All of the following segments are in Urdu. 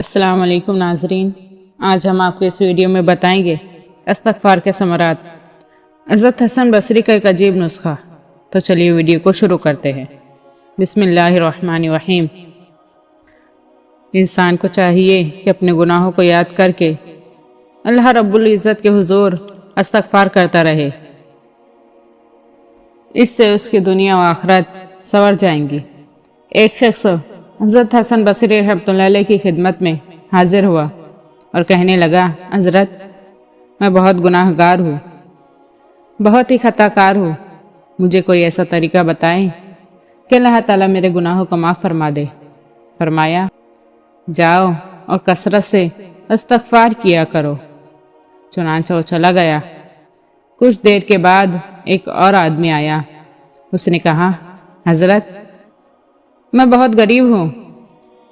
السلام علیکم ناظرین، آج ہم آپ کو اس ویڈیو میں بتائیں گے استغفار کے ثمرات۔ حضرت حسن بصری کا ایک عجیب نسخہ۔ تو چلیے ویڈیو کو شروع کرتے ہیں۔ بسم اللہ الرحمن الرحیم۔ انسان کو چاہیے کہ اپنے گناہوں کو یاد کر کے اللہ رب العزت کے حضور استغفار کرتا رہے، اس سے اس کی دنیا و آخرت سنور جائیں گی۔ ایک شخص حضرت حسن بصری رحمۃ اللہ علیہ کی خدمت میں حاضر ہوا اور کہنے لگا، حضرت میں بہت گناہ گار ہوں، بہت ہی خطا کار ہوں، مجھے کوئی ایسا طریقہ بتائیں کہ اللہ تعالیٰ میرے گناہوں کو معاف فرما دے۔ فرمایا، جاؤ اور کثرت سے استغفار کیا کرو۔ چنانچہ وہ چلا گیا۔ کچھ دیر کے بعد ایک اور آدمی آیا۔ اس نے کہا، حضرت میں بہت غریب ہوں،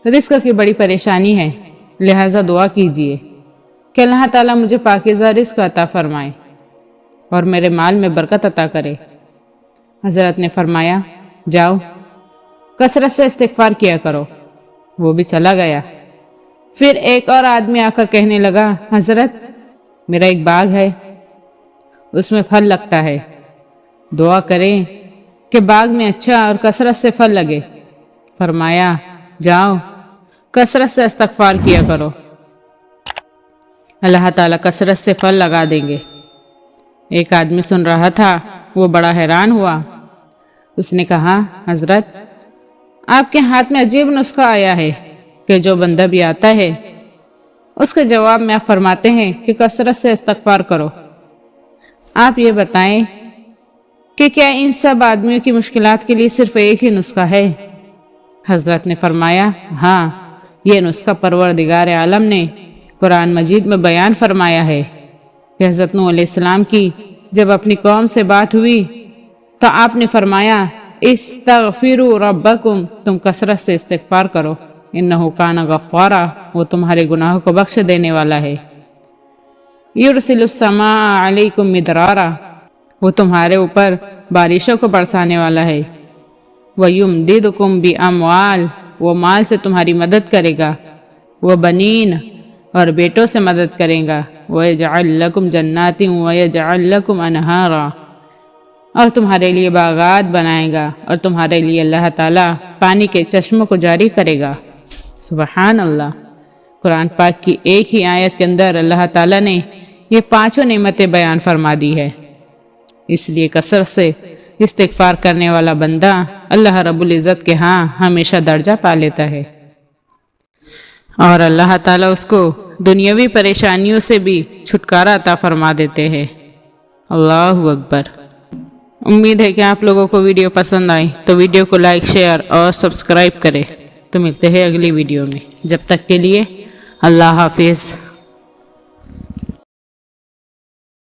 رزق کی بڑی پریشانی ہے، لہٰذا دعا کیجیے کہ اللہ تعالیٰ مجھے پاکیزہ رزق عطا فرمائے اور میرے مال میں برکت عطا کرے۔ حضرت نے فرمایا، جاؤ کثرت سے استغفار کیا کرو۔ وہ بھی چلا گیا۔ پھر ایک اور آدمی آ کر کہنے لگا، حضرت میرا ایک باغ ہے، اس میں پھل لگتا ہے، دعا کریں کہ باغ میں اچھا اور کثرت سے پھل لگے۔ فرمایا، جاؤ کثرت سے استغفار کیا کرو، اللہ تعالیٰ کثرت سے پھل لگا دیں گے۔ ایک آدمی سن رہا تھا، وہ بڑا حیران ہوا۔ اس نے کہا، حضرت آپ کے ہاتھ میں عجیب نسخہ آیا ہے کہ جو بندہ بھی آتا ہے اس کے جواب میں آپ فرماتے ہیں کہ کثرت سے استغفار کرو۔ آپ یہ بتائیں کہ کیا ان سب آدمیوں کی مشکلات کے لیے صرف ایک ہی نسخہ ہے؟ حضرت نے فرمایا، ہاں، یہ نسخہ پروردگار عالم نے قرآن مجید میں بیان فرمایا ہے کہ حضرت نوح علیہ السلام کی جب اپنی قوم سے بات ہوئی تو آپ نے فرمایا، استغفروا ربکم، تم کثرت سے استغفار کرو، انہ کان غفارا، وہ تمہارے گناہوں کو بخش دینے والا ہے۔ یرسل السماء علیکم مدرارا، وہ تمہارے اوپر بارشوں کو برسانے والا ہے۔ وَيُمْدِدُكُمْ بِأَمْوَالٍ، وہ مال سے تمہاری مدد کرے گا، وَبَنِينَ، اور بیٹوں سے مدد کرے گا، وَيَجْعَلْ لَكُمْ جَنَّاتٍ وَيَجْعَلْ لَكُمْ أَنْهَارًا، اور تمہارے لیے باغات بنائے گا، اور تمہارے لیے اللہ تعالیٰ پانی کے چشموں کو جاری کرے گا۔ سبحان اللہ۔ قرآن پاک کی ایک ہی آیت کے اندر اللہ تعالیٰ نے یہ پانچوں نعمتیں بیان فرما دی ہے۔ اس لیے کثرت سے استغفار کرنے والا بندہ اللہ رب العزت کے ہاں ہمیشہ درجہ پا لیتا ہے، اور اللہ تعالیٰ اس کو دنیاوی پریشانیوں سے بھی چھٹکارا عطا فرما دیتے ہیں۔ اللہ اکبر۔ امید ہے کہ آپ لوگوں کو ویڈیو پسند آئی تو ویڈیو کو لائک، شیئر اور سبسکرائب کریں۔ تو ملتے ہیں اگلی ویڈیو میں، جب تک کے لیے اللہ حافظ۔